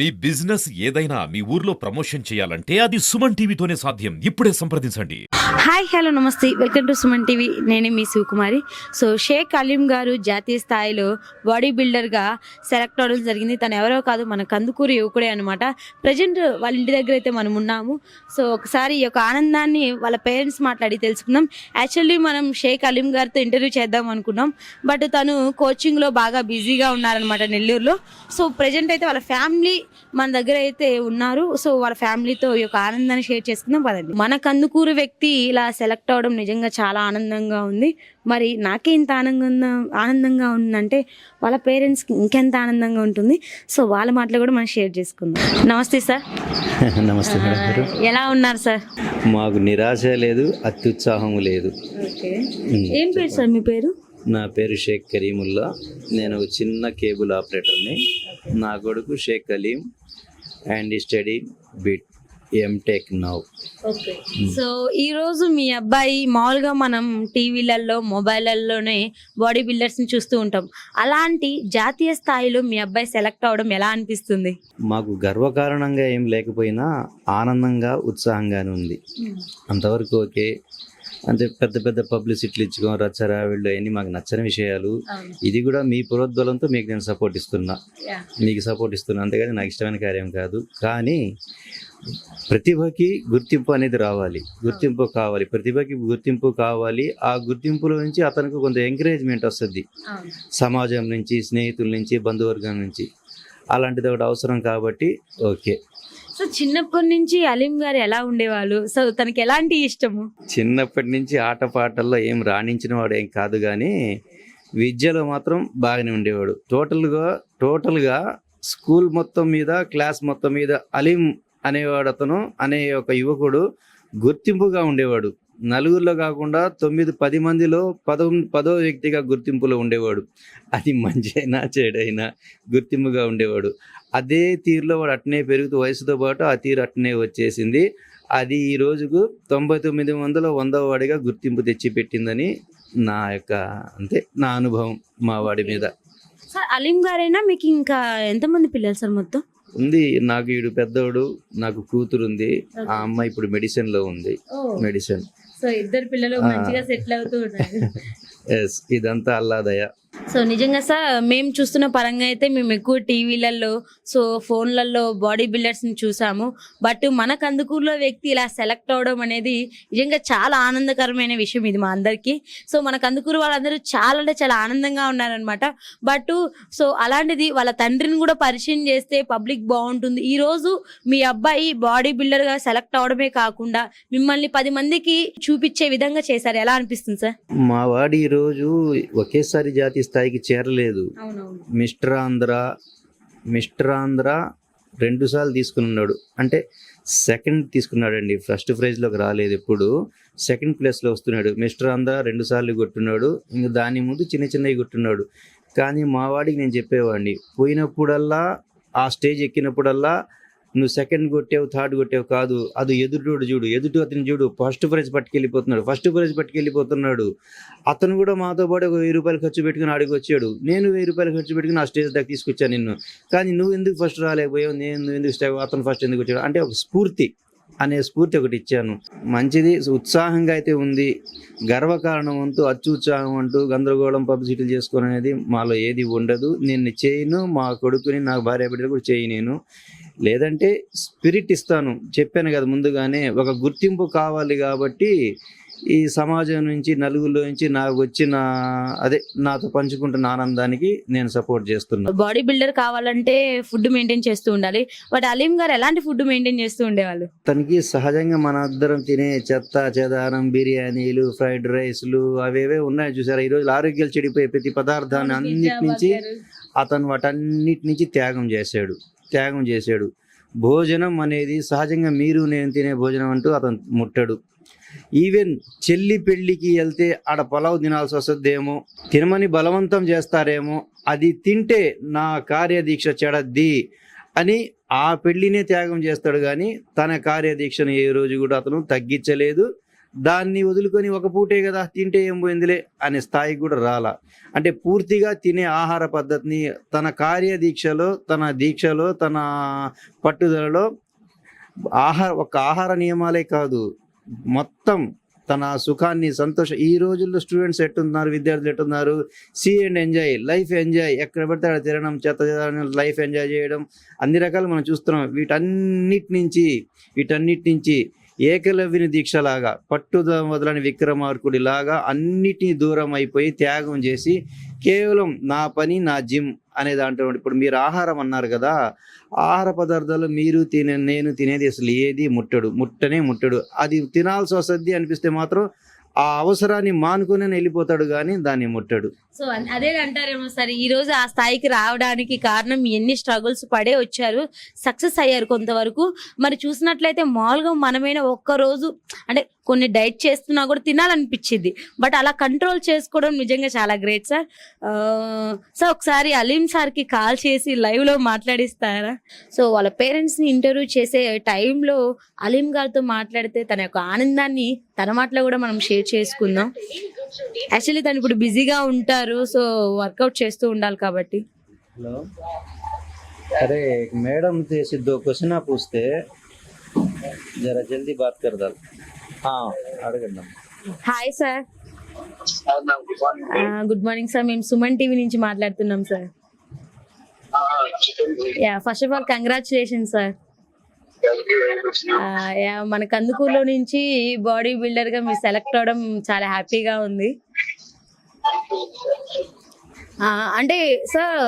మీ business ఏదైనా మీ ఊర్లో promotion చేయాలంటే అది సుమన్ టీవీతోనే సాధ్యం. ఇప్పుడే సంప్రదించండి. హాయ్ హలో నమస్తే, వెల్కమ్ టు సుమన్ టీవీ. నేను మీ శివకుమారి. సో షేక్ అలీం గారు జాతీయ స్థాయిలో బాడీ బిల్డర్గా సెలెక్ట్ అవ్వడం జరిగింది. తను ఎవరో కాదు, మన కందుకూరు యువకుడే అనమాట. ప్రజెంట్ వాళ్ళ ఇంటి దగ్గర అయితే మనం ఉన్నాము. సో ఒకసారి ఈ యొక్క ఆనందాన్ని వాళ్ళ పేరెంట్స్ మాట్లాడి తెలుసుకుందాం. యాక్చువల్లీ మనం షేక్ అలీం గారితో ఇంటర్వ్యూ చేద్దాం అనుకున్నాం, బట్ తను కోచింగ్లో బాగా బిజీగా ఉన్నారనమాట నెల్లూరులో. సో ప్రజెంట్ అయితే వాళ్ళ ఫ్యామిలీ మన దగ్గర అయితే ఉన్నారు. సో వాళ్ళ ఫ్యామిలీతో ఈ యొక్క ఆనందాన్ని షేర్ చేసుకుందాం పదండి. మన కందుకూరు వ్యక్తి ఇలా సెలెక్ట్ అవడం నిజంగా చాలా ఆనందంగా ఉంది. మరి నాకే ఇంత ఆనందంగా ఉందంటే వాళ్ళ పేరెంట్స్కి ఇంకెంత ఆనందంగా ఉంటుంది. సో వాళ్ళ మాటలు కూడా మనం షేర్ చేసుకుందాం. నమస్తే సార్. నమస్తే మేడం గారు. ఎలా ఉన్నారు సార్? మాకు నిరాశ లేదు, అత్యుత్సాహం లేదు. ఏం పేరు సార్ మీ పేరు? నా పేరు షేక్ కరీముల్లా. నేను ఒక చిన్న కేబుల్ ఆపరేటర్ని. నా కొడుకు Sheikh Aleem and study BIT MTech now. Okay. So ఈ రోజు మీ అబ్బాయి మామూలుగా మనం టీవీలలో మొబైల్లోనే బాడీ బిల్డర్స్ ని చూస్తూ ఉంటాం. అలాంటి జాతీయ స్థాయిలో మీ అబ్బాయి సెలెక్ట్ అవడం ఎలా అనిపిస్తుంది? మాకు గర్వకారణంగా ఏం లేకపోయినా ఆనందంగా ఉత్సాహంగానే ఉంది. అంతవరకు ఓకే. అంటే పెద్ద పెద్ద పబ్లిసిటీలు ఇచ్చుకోం, రచ్చరా వీళ్ళు అవన్నీ మాకు నచ్చని విషయాలు. ఇది కూడా మీ ప్రోద్బలంతో మీకు నేను సపోర్ట్ ఇస్తున్నా, మీకు సపోర్ట్ ఇస్తున్నా, అంతేగాని నాకు ఇష్టమైన కార్యం కాదు. కానీ ప్రతిభకి గుర్తింపు అనేది రావాలి, గుర్తింపు కావాలి, ప్రతిభకి గుర్తింపు కావాలి. ఆ గుర్తింపులో నుంచి అతనికి కొంత ఎంకరేజ్మెంట్ వస్తుంది, సమాజం నుంచి, స్నేహితుల నుంచి, బంధువర్గం నుంచి. అలాంటిది ఒకటి అవసరం కాబట్టి ఓకే. సో చిన్నప్పటి నుంచి అలీం గారు ఎలా ఉండేవాళ్ళు? సో తనకి ఎలాంటి ఇష్టము? చిన్నప్పటి నుంచి ఆటపాటల్లో ఏం రాణించిన వాడు ఏం కాదు, కానీ విద్యలో మాత్రం బాగానే ఉండేవాడు. టోటల్గా స్కూల్ మొత్తం మీద, క్లాస్ మొత్తం మీద అలీం అనేవాడు అతను అనే ఒక యువకుడు గుర్తింపుగా ఉండేవాడు. నలుగురిలో కాకుండా 9-10 మందిలో 10వ వ్యక్తిగా గుర్తింపులో ఉండేవాడు. అది మంచి అయినా చెడైనా గుర్తింపుగా ఉండేవాడు. అదే తీరులో వాడు అట్నే పెరుగుతూ వయసుతో పాటు ఆ తీరు అట్నే వచ్చేసింది. అది ఈ రోజుకు 99 మందిలో 100వ వాడిగా గుర్తింపు తెచ్చిపెట్టిందని నా యొక్క నా అనుభవం మా వాడి మీద. సార్ అలీం గారైనా మీకు ఇంకా ఎంతమంది పిల్లలు సార్? మొత్తం ఉంది. నాకు ఈడు పెద్దోడు, నాకు కూతురు ఉంది. ఆ అమ్మాయి ఇప్పుడు మెడిసిన్ లో ఉంది. మెడిసిన్. సో ఇద్దరు పిల్లలు మంచిగా సెటిల్ అవుతూ ఉన్నారు. ఎస్, ఇదంతా అల్లాదయ. సో నిజంగా సార్ మేము చూస్తున్న పరంగా అయితే మేము ఎక్కువ టీవీలలో, సో ఫోన్లలో బాడీ బిల్డర్స్ని చూసాము. బట్ మన కందుకూరులో వ్యక్తి ఇలా సెలెక్ట్ అవడం అనేది నిజంగా చాలా ఆనందకరమైన విషయం ఇది మా అందరికీ. సో మన కందుకూరు వాళ్ళందరూ చాలా అంటే చాలా ఆనందంగా ఉన్నారనమాట. బట్ సో అలాంటిది వాళ్ళ తండ్రిని కూడా పరిచయం చేస్తే పబ్లిక్ బాగుంటుంది. ఈరోజు మీ అబ్బాయి బాడీ బిల్డర్గా సెలెక్ట్ అవడమే కాకుండా మిమ్మల్ని 10 మందికి చూపించే విధంగా చేశారు. ఎలా అనిపిస్తుంది సార్? మా వాడు ఈరోజు ఒకేసారి జాతీయ స్థాయికి చేరలేదు. మిస్టర్ ఆంధ్ర 2 సార్లు తీసుకుని ఉన్నాడు. అంటే సెకండ్ తీసుకున్నాడండి, ఫస్ట్ ప్రైజ్లోకి రాలేదు. ఎప్పుడు సెకండ్ ప్లేస్లో వస్తున్నాడు. మిస్టర్ ఆంధ్ర 2 సార్లు కొట్టున్నాడు. ఇంకా దాని ముందు చిన్న చిన్నవి కొట్టున్నాడు. కానీ మా వాడికి నేను చెప్పేవాడిని, పోయినప్పుడల్లా ఆ స్టేజ్ ఎక్కినప్పుడల్లా నువ్వు సెకండ్ కొట్టావు, థర్డ్ కొట్టావు కాదు, అది ఎదుటి అతను చూడు, ఫస్ట్ ప్రైజ్ పట్టుకెళ్ళిపోతున్నాడు. అతను కూడా మాతో పాటు ఒక 1000 రూపాయలు ఖర్చు పెట్టుకుని ఆడికి వచ్చాడు. నేను 1000 రూపాయలు ఖర్చు పెట్టుకుని ఆ స్టేజ్ దాకా తీసుకొచ్చాను నిన్ను. కానీ నువ్వు ఎందుకు ఫస్ట్ రాలేకపోయావు, నేను ఎందుకు అతను ఫస్ట్ ఎందుకు వచ్చాడు అంటే ఒక స్ఫూర్తి ఒకటి ఇచ్చాను. మంచిది, ఉత్సాహంగా అయితే ఉంది. గర్వకారణం అంటూ అత్యుత్సాహం అంటూ గందరగోళం పబ్లిసిటీలు చేసుకోవడం అనేది మాలో ఏది ఉండదు. నేను చేయను, మా కొడుకుని, నా భార్య బిడ్డలు కూడా చేయి. నేను లేదంటే స్పిరిట్ ఇస్తాను. చెప్పాను కదా ముందుగానే, ఒక గుర్తింపు కావాలి కాబట్టి ఈ సమాజం నుంచి, నలుగురిలో నుంచి నాకు వచ్చిన నాతో పంచుకుంటున్న ఆనందానికి నేను సపోర్ట్ చేస్తున్నాను. బాడీ బిల్డర్ కావాలంటే ఫుడ్ మెయింటైన్ చేస్తూ ఉండాలి. బట్ అలీం గారు ఎలాంటి ఫుడ్ మెయింటైన్ చేస్తూ ఉండేవాళ్ళు? తనకి సహజంగా మన అందరం తినే చెదారం, బిర్యానీలు, ఫ్రైడ్ రైస్లు అవేవే ఉన్నాయి చూసారా. ఈ రోజు ఆరోగ్యాలు చెడిపోయే ప్రతి పదార్థాన్ని అన్నిటి నుంచి అతను వాటన్నిటి నుంచి త్యాగం చేశాడు. భోజనం అనేది సహజంగా మీరు నేను తినే భోజనం అంటూ అతను ముట్టడు. ఈవెన్ చెల్లి పెళ్లికి వెళ్తే ఆడ పలావ్ తినాల్సి వస్తుందేమో, తినమని బలవంతం చేస్తారేమో, అది తింటే నా కార్యదీక్ష చెడద్ది అని ఆ పెళ్లినే త్యాగం చేస్తాడు. కానీ తన కార్యదీక్షను ఏ రోజు కూడా అతను తగ్గించలేదు. దాన్ని వదులుకొని ఒక పూటే కదా తింటే ఏం పోయిందిలే అనే స్థాయికి కూడా రాలా. అంటే పూర్తిగా తినే ఆహార పద్ధతిని తన కార్యదీక్షలో తన పట్టుదలలో ఆహార నియమాలే కాదు, మొత్తం తన సుఖాన్ని ఈ రోజుల్లో స్టూడెంట్స్ ఎట్టున్నారు, విద్యార్థులు ఎట్టున్నారు, see and enjoy, life enjoy, ఎక్కడ పడితే అక్కడ తినడం, చెత్త లైఫ్ ఎంజాయ్ చేయడం, అన్ని రకాలు మనం చూస్తున్నాం. వీటన్నిటి నుంచి ఏకలవ్యుని దీక్షలాగా, వదలని విక్రమార్కుడి లాగా అన్నిటినీ దూరం అయిపోయి త్యాగం చేసి కేవలం నా పని నా జిమ్ అనే దాంట్లో ఇప్పుడు మీరు ఆహారం అన్నారు కదా, ఆహార పదార్థాలు నేను తినేది అసలు ఏది ముట్టడు. అది తినాల్సి వస్తుంది అనిపిస్తే మాత్రం ఆ అవసరాన్ని మానుకునే వెళ్ళిపోతాడు కానీ దాన్ని ముట్టడు. సో అదే అంటారేమో సార్, ఈ రోజు ఆ స్థాయికి రావడానికి కారణం ఎన్ని స్ట్రగుల్స్ పడే వచ్చారు, సక్సెస్ అయ్యారు కొంతవరకు. మరి చూసినట్లయితే మామూలుగా మనమైనా ఒక్కరోజు అంటే కొన్ని డైట్ చేస్తున్నా కూడా తినాలనిపించింది, బట్ అలా కంట్రోల్ చేసుకోవడం నిజంగా చాలా గ్రేట్ సార్. సో ఒకసారి అలీం సార్కి కాల్ చేసి లైవ్లో మాట్లాడిస్తారా? సో వాళ్ళ పేరెంట్స్ని ఇంటర్వ్యూ చేసే టైంలో అలీం గారితో మాట్లాడితే తన యొక్క ఆనందాన్ని తన మాటలో కూడా మనం షేర్ చేసుకుందాం. యాక్చువల్లీ తను ఇప్పుడు బిజీగా ఉంటారు, సో వర్కౌట్ చేస్తూ ఉండాలి కాబట్టి. హలో, अरे मैडम से 2 क्वेश्चन आप पूछते, जरा जल्दी बात कर दल. हाँ అడగండి. Hi sir. Good morning sir, మేము సుమన్ టీవీ నుంచి మాట్లాడుతున్నాం sir. First of all congratulation sir. మన కందుకూరులో నుంచి బాడీ బిల్డర్ గా మీరు సెలెక్ట్ అవడం చాలా హ్యాపీగా ఉంది. అంటే సార్,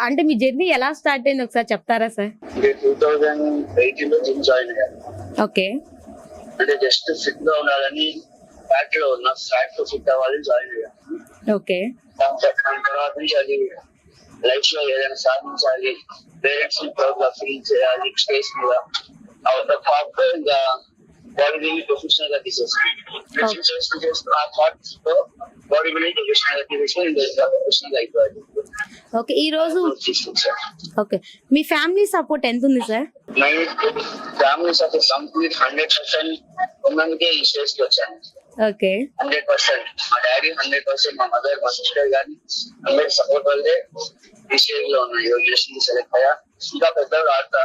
అంటే మీ జర్నీ ఎలా స్టార్ట్ అయింది ఒకసారి చెప్తారా సార్? 2018 లో జిమ్ జాయిన్ అయ్యాను. ఓకే. అంటే జస్ట్ ఫిట్ గా ఉండాలని ఫ్యాట్ లో ఉన్న ఫ్యాట్ తో ఫిట్ అవ్వాలి జాయిన్ అయ్యాను. ఓకే. దాని తర్వాత నుంచి అది లైఫ్ లో ఏదైనా సాధించాలి, పేరెంట్స్ ని ప్రౌడ్ గా ఫీల్ చేయాలి స్టేజ్ మీద, పార్ట్ ఇంకా బాడీ బిల్డింగ్ ప్రొఫెషనల్ గా తీసేసుకుని ఆ థాట్స్ తో బాడీ బిల్డింగ్ ప్రొఫెషనల్ గా తీసేసుకుని ప్రొఫెషనల్ గా అయిపోయాలి. ఓకే. ఈ రోజు ఓకే, మీ ఫ్యామిలీ సపోర్ట్ ఎంత ఉంది సార్? ఫ్యామిలీ సపోర్ట్ కంప్లీట్ 100% ఉన్నందుకే ఈ స్టేజ్ కి వచ్చాను. ఓకే. 100%. మా డాడీ 100%, మా మదర్, మా సిస్టర్ గానీ అందరి సపోర్ట్ వల్లే ఈ స్టేజ్ లో ఉన్నాయి. నేషనల్ సెలెక్ట్ అయ్యా, ఇంకా పెద్దగా ఆడతా,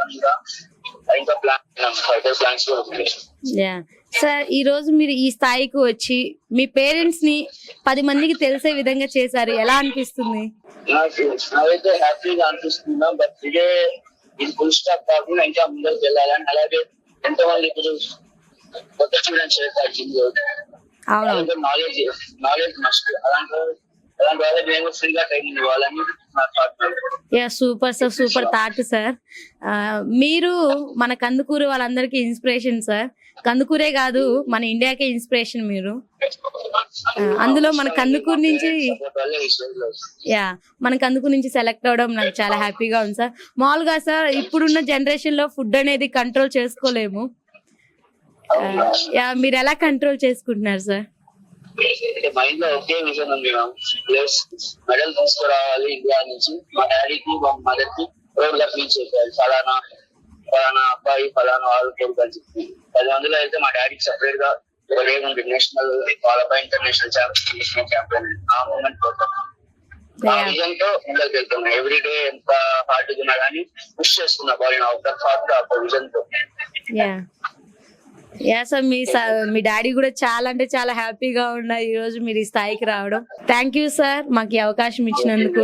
ఇంకా ప్లాన్స్ కూడా ఉంది. సార్, ఈ రోజు మీరు ఈ స్థాయికి వచ్చి మీ పేరెంట్స్ ని 10 మందికి తెలిసే విధంగా చేశారు, ఎలా అనిపిస్తుంది? నాకైతే హ్యాపీగా అనిపిస్తుందా, బట్ ఇదే ఇది ఫుల్ స్టాప్ కాకుండా ఇంకా ముందరికి వెళ్ళాలని, అలాగే ఎంతో మంది ఇప్పుడు కొత్త స్టూడెంట్స్ నాలెడ్జ్ మస్ట్, అలాంటి వాళ్ళకి మేము ఫ్రీగా ట్రైనింగ్ ఇవ్వాలని నా thought. Super sir, super thought sir. మీరు మన కందుకూరు వాళ్ళందరికీ ఇన్స్పిరేషన్ సార్. కందుకూరే కాదు, మన ఇండియాకే ఇన్స్పిరేషన్ మీరు. అందులో మన కందుకూరు నుంచి మన కందుకూరు నుంచి సెలెక్ట్ అవడం నాకు చాలా హ్యాపీగా ఉంది సార్. మామూలుగా సార్ ఇప్పుడున్న జనరేషన్ లో ఫుడ్ అనేది కంట్రోల్ చేసుకోలేము, మీరు ఎలా కంట్రోల్ చేసుకుంటున్నారు సార్? మైండ్ లో ఒకే విజన్ ఉంది, ప్లస్ మెడల్ తీసుకురావాలి ఇండియా నుంచి. మా డాడీకి మా మదర్ కి ప్రౌడ్ గా ఫీల్ చేయాలి, ఫలానా అబ్బాయి ఫలానా వాళ్ళు కొడుకు అని చెప్పి. 10 మందిలో అయితే మా డాడీకి సెపరేట్ గా ఏముంది, నేషనల్ క్వాలిఫై ఇంటర్నేషనల్ ఛాంపియన్. ఆ మూమెంట్ ఆ విజన్ తో ముందరికి వెళ్తున్నా. ఎవ్రీ డే ఎంత హార్డ్ ఉన్నా కానీ పుష్ చేస్తున్నా బాడీ ఒక థాట్, ఒక విజన్ తో. సార్, మీ డాడీ కూడా చాలా అంటే చాలా హ్యాపీగా ఉన్నారు ఈ రోజు మీరు ఈ స్థాయికి రావడం. థ్యాంక్ యూ సార్, మాకు ఈ అవకాశం ఇచ్చినందుకు.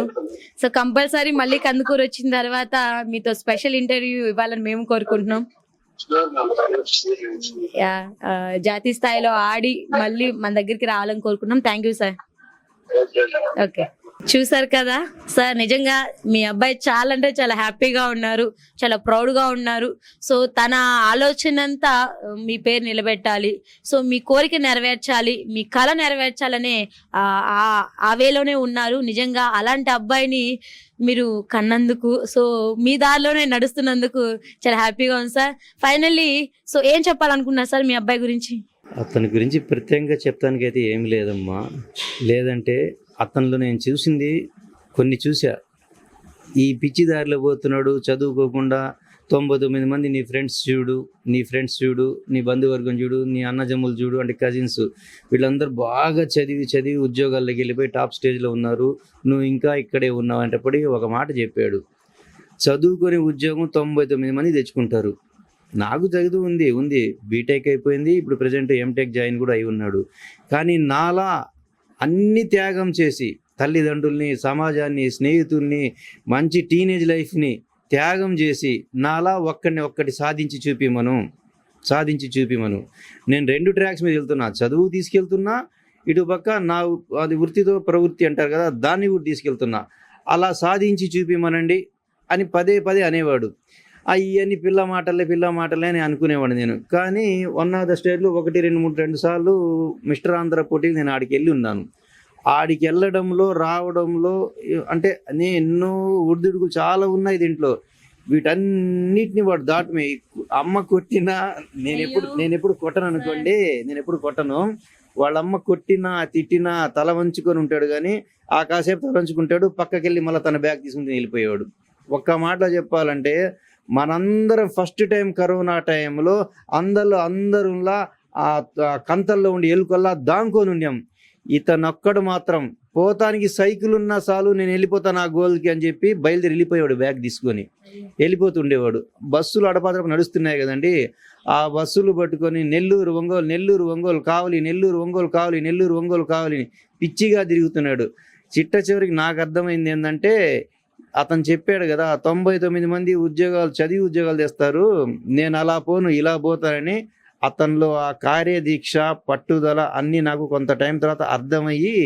సో కంపల్సరీ మళ్ళీ కందుకూరు వచ్చిన తర్వాత మీతో స్పెషల్ ఇంటర్వ్యూ ఇవ్వాలని మేము కోరుకుంటున్నాం. జాతీయ స్థాయిలో ఆడి మళ్ళీ మన దగ్గరికి రావాలని కోరుకుంటున్నాం. Thank you sir. ఓకే, చూసారు కదా సార్, నిజంగా మీ అబ్బాయి చాలా అంటే చాలా హ్యాపీగా ఉన్నారు, చాలా ప్రౌడ్గా ఉన్నారు. సో తన ఆలోచన అంతా మీ పేరు నిలబెట్టాలి, సో మీ కోరిక నెరవేర్చాలి, మీ కళ నెరవేర్చాలనే ఆ వేలోనే ఉన్నారు. నిజంగా అలాంటి అబ్బాయిని మీరు కన్నందుకు, సో మీ దారిలోనే నడుస్తున్నందుకు చాలా హ్యాపీగా ఉంది సార్. ఫైనల్లీ సో ఏం చెప్పాలనుకున్నారు సార్ మీ అబ్బాయి గురించి? అతని గురించి ప్రత్యేకంగా చెప్తానికి అయితే ఏమి లేదమ్మా. లేదంటే అతనిలో నేను చూసింది కొన్ని చూసా, ఈ పిచ్చి దారిలో పోతున్నాడు, చదువుకోకుండా 99 మంది నీ ఫ్రెండ్స్ చూడు, నీ బంధువర్గం చూడు, నీ అన్నజమ్ములు చూడు, అంటే కజిన్స్, వీళ్ళందరూ బాగా చదివి ఉద్యోగాల్లోకి వెళ్ళిపోయి టాప్ స్టేజ్లో ఉన్నారు, నువ్వు ఇంకా ఇక్కడే ఉన్నావు అంటప్పటికీ ఒక మాట చెప్పాడు, చదువుకొని ఉద్యోగం 99 మంది తెచ్చుకుంటారు, నాకు చదువు ఉంది బీటెక్ అయిపోయింది, ఇప్పుడు ప్రజెంట్ ఎంటెక్ జాయిన్ కూడా అయి ఉన్నాడు, కానీ నాలా అన్ని త్యాగం చేసి తల్లిదండ్రుల్ని, సమాజాన్ని, స్నేహితుల్ని, మంచి టీనేజ్ లైఫ్ని త్యాగం చేసి నాలా ఒక్కటి సాధించి చూపిమను. నేను 2 ట్రాక్స్ మీద వెళ్తున్నా, చదువు తీసుకెళ్తున్నా, ఇటు పక్క నా అది వృత్తితో ప్రవృత్తి అంటారు కదా, దాన్ని కూడా తీసుకెళ్తున్నా, అలా సాధించి చూపిమనండి అని పదే అనేవాడు. ఇవన్నీ పిల్ల మాటలే అని అనుకునేవాడు నేను. కానీ వన్ ఆఫ్ ద స్టేట్లో 1, 2, 3 సార్లు మిస్టర్ ఆంధ్ర పోటీకి నేను ఆడికి వెళ్ళి ఉన్నాను. ఆడికి వెళ్ళడంలో రావడంలో అంటే ఎన్నో ఒడిదుడుకులు చాలా ఉన్నాయి దీంట్లో, వీటన్నిటిని వాడు దాటమే. అమ్మ కొట్టినా నేను ఎప్పుడు కొట్టను అనుకోండి, వాళ్ళ అమ్మ కొట్టినా తిట్టినా తల వంచుకొని ఉంటాడు, కానీ ఆ కాసేపు తల వంచుకుంటాడు, పక్కకెళ్ళి మళ్ళీ తన బ్యాగ్ తీసుకుని వెళ్ళిపోయాడు. ఒక్క మాటలో చెప్పాలంటే మనందరం ఫస్ట్ టైం కరోనా టైంలో అందరులా ఆ కంతల్లో ఉండి ఎలుకల్లా దాంకొని ఉన్నాం. ఇతనొక్కడు మాత్రం పోతానికి సైకిల్ ఉన్నా చాలు, నేను వెళ్ళిపోతాను ఆ గోల్కి అని చెప్పి బయలుదేరి వెళ్ళిపోయాడు, బ్యాగ్ తీసుకొని వెళ్ళిపోతుండేవాడు. బస్సులు అడపాదడప నడుస్తున్నాయి కదండి, ఆ బస్సులు పట్టుకొని నెల్లూరు ఒంగోలు కావాలి పిచ్చిగా తిరుగుతున్నాడు. చివరికి నాకు అర్థమైంది ఏంటంటే, అతను చెప్పాడు కదా 99 మంది చదివి ఉద్యోగాలు తెస్తారు, నేను అలా పోను ఇలా పోతానని. అతనిలో ఆ కార్యదీక్ష, పట్టుదల అన్నీ నాకు కొంత టైం తర్వాత అర్థమయ్యి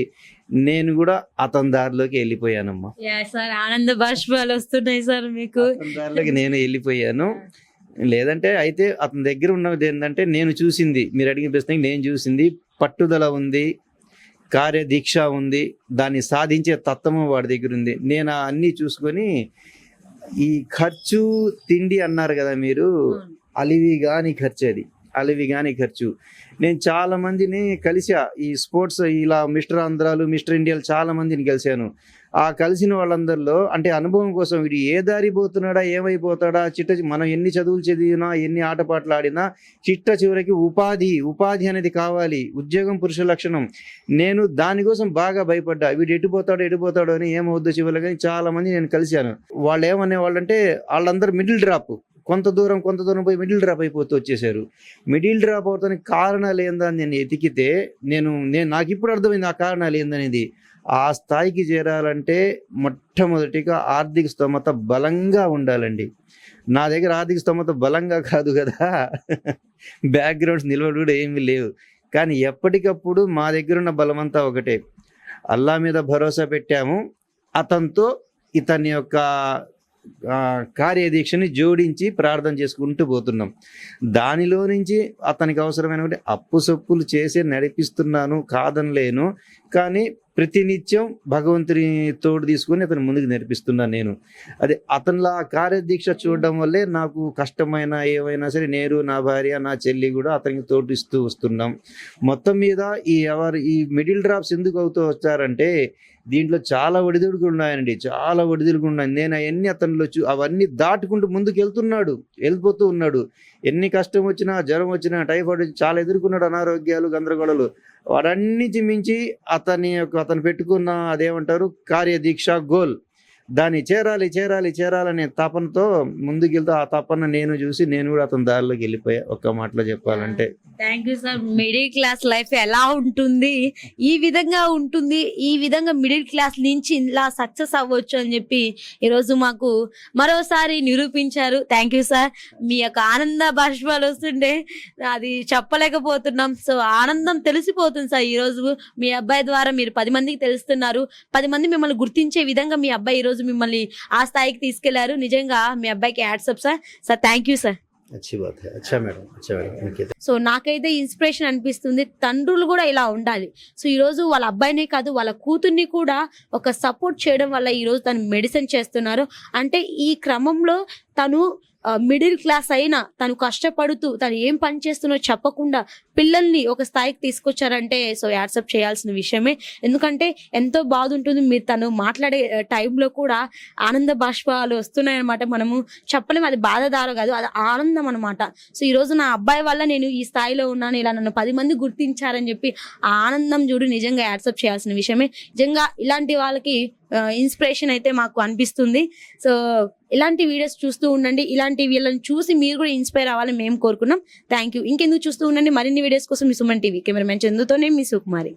నేను కూడా అతని దారిలోకి వెళ్ళిపోయానమ్మా. సార్ ఆనంద బాష్పాలు వస్తున్నాయి సార్ మీకు. దారిలోకి నేను వెళ్ళిపోయాను. లేదంటే అయితే అతని దగ్గర ఉన్నది ఏంటంటే, నేను చూసింది, మీరు అడిగిన ప్రశ్నకి నేను చూసింది, పట్టుదల ఉంది, కార్యదీక్ష ఉంది, దాన్ని సాధించే తత్వము వాడి దగ్గర ఉంది. నేను అన్నీ చూసుకొని, ఈ ఖర్చు తిండి అన్నారు కదా మీరు, అలివి గాని ఖర్చు. నేను చాలా మందిని కలిసా, ఈ స్పోర్ట్స్ ఇలా మిస్టర్ ఆంధ్రాలు, మిస్టర్ ఇండియాలు చాలా మందిని కలిశాను. ఆ కలిసిన వాళ్ళందరిలో అంటే అనుభవం కోసం, వీడు ఏ దారి పోతున్నాడా, ఏమైపోతాడా, మనం ఎన్ని చదువులు చదివినా, ఎన్ని ఆటపాటలు ఆడినా చివరికి ఉపాధి అనేది కావాలి, ఉద్యోగం పురుష లక్షణం. నేను దానికోసం బాగా భయపడ్డా, వీడు ఎటుపోతాడో అని, ఏమవుద్దో చివరికి. కానీ చాలా మంది నేను కలిశాను. వాళ్ళు ఏమనేవాళ్ళంటే, వాళ్ళందరూ మిడిల్ డ్రాప్, కొంత దూరం పోయి మిడిల్ డ్రాప్ అయిపోతూ వచ్చేసారు. మిడిల్ డ్రాప్ అవడానికి కారణాలు ఏందని నేను ఎతికితే నాకు ఇప్పుడు అర్థమైంది ఆ కారణాలు ఏందనేది. ఆ స్థాయికి చేరాలంటే మొట్టమొదటిగా ఆర్థిక స్తోమత బలంగా ఉండాలండి. నా దగ్గర ఆర్థిక స్తోమత బలంగా కాదు కదా, బ్యాక్గ్రౌండ్స్ నిలబడి కూడా ఏమీ లేవు. కానీ ఎప్పటికప్పుడు మా దగ్గర ఉన్న బలమంతా ఒకటే, అల్లా మీద భరోసా పెట్టాము, అతనితో ఇతని యొక్క కార్యదీక్షని జోడించి ప్రార్థన చేసుకుంటూ పోతున్నాం. దానిలో నుంచి అతనికి అవసరమైన అప్పు సొప్పులు చేసి నడిపిస్తున్నాను, కాదనలేను. కానీ ప్రతినిత్యం భగవంతుని తోడు తీసుకొని అతను ముందుకు నడిపిస్తున్నాను నేను. అదే అతనిలా కార్యదీక్ష చూడడం వల్లే నాకు కష్టమైన ఏవైనా సరే నేను, నా భార్య, నా చెల్లి కూడా అతనికి తోడు ఇస్తూ వస్తున్నాం. మొత్తం మీద ఈ మిడిల్ డ్రాప్స్ ఎందుకు అవుతూ వచ్చారంటే, దీంట్లో చాలా ఒడిదుడుకులు ఉన్నాయండి, నేను అవన్నీ అతనిలో అవన్నీ దాటుకుంటూ ముందుకు వెళ్ళిపోతూ ఉన్నాడు. ఎన్ని కష్టం వచ్చినా, జ్వరం వచ్చినా, టైఫాయిడ్ వచ్చి చాలా ఎదుర్కొన్నాడు, అనారోగ్యాలు, గందరగోళాలు. వాటన్నిటి మించి అతను పెట్టుకున్న అదేమంటారు కార్యదీక్ష గోల్, దాన్ని చేరాలనే తపనతో ముందుకెళ్తూ, ఆ తపన నేను చూసి నేను కూడా అతని దారిలోకి వెళ్ళిపోయా, ఒక్క మాటలో చెప్పాలంటే. Thank you sir. Middle class life ఎలా ఉంటుంది, ఈ విధంగా మిడిల్ క్లాస్ నుంచి ఇలా సక్సెస్ అవ్వచ్చు అని చెప్పి ఈరోజు మాకు మరోసారి నిరూపించారు. Thank you sir. మీ యొక్క ఆనంద బాష్పాలు వస్తుంటే అది చెప్పలేకపోతున్నాం. సో ఆనందం తెలిసిపోతుంది సార్. ఈరోజు మీ అబ్బాయి ద్వారా మీరు 10 మందికి తెలుస్తున్నారు, 10 మంది మిమ్మల్ని గుర్తించే విధంగా మీ అబ్బాయి ఈరోజు మిమ్మల్ని ఆ స్థాయికి తీసుకెళ్లారు. నిజంగా మీ అబ్బాయికి hats off sir. Thank you sir. అచ్చా మేడం. సో నాకైతే ఇన్స్పిరేషన్ అనిపిస్తుంది, తండ్రులు కూడా ఇలా ఉండాలి. సో ఈరోజు వాళ్ళ అబ్బాయినే కాదు, వాళ్ళ కూతుర్ని కూడా ఒక సపోర్ట్ చేయడం వల్ల ఈరోజు తను మెడిసిన్ చేస్తున్నారు. అంటే ఈ క్రమంలో తను మిడిల్ క్లాస్ అయినా తను కష్టపడుతూ తను ఏం పని చేస్తున్నో చెప్పకుండా పిల్లల్ని ఒక స్థాయికి తీసుకొచ్చారంటే సో యాక్సెప్ట్ చేయాల్సిన విషయమే. ఎందుకంటే ఎంతో బాధ ఉంటుంది. మీరు తను మాట్లాడే టైంలో కూడా ఆనంద బాష్పాలు వస్తున్నాయన్నమాట. మనము చెప్పలేము, అది బాధదారు కాదు, అది ఆనందం అనమాట. సో ఈ రోజు నా అబ్బాయి వల్ల నేను ఈ స్థాయిలో ఉన్నాను, ఇలా నన్ను 10 మంది గుర్తించారని చెప్పి ఆ ఆనందం చూడు నిజంగా యాక్సెప్ట్ చేయాల్సిన విషయమే. నిజంగా ఇలాంటి వాళ్ళకి ఇన్స్పిరేషన్ అయితే మాకు అనిపిస్తుంది. సో ఇలాంటి వీడియోస్ చూస్తూ ఉండండి. ఇలాంటి వీళ్ళని చూసి మీరు కూడా ఇన్స్పైర్ అవ్వాలని మేము కోరుకున్నాం. Thank you. ఇంకెందుకు చూస్తూ ఉండండి. మరిన్ని వీడియోస్ కోసం మీ సుమన్ టీవీ కెమెరామెన్ చందుతోనే మీ సుకుమారి.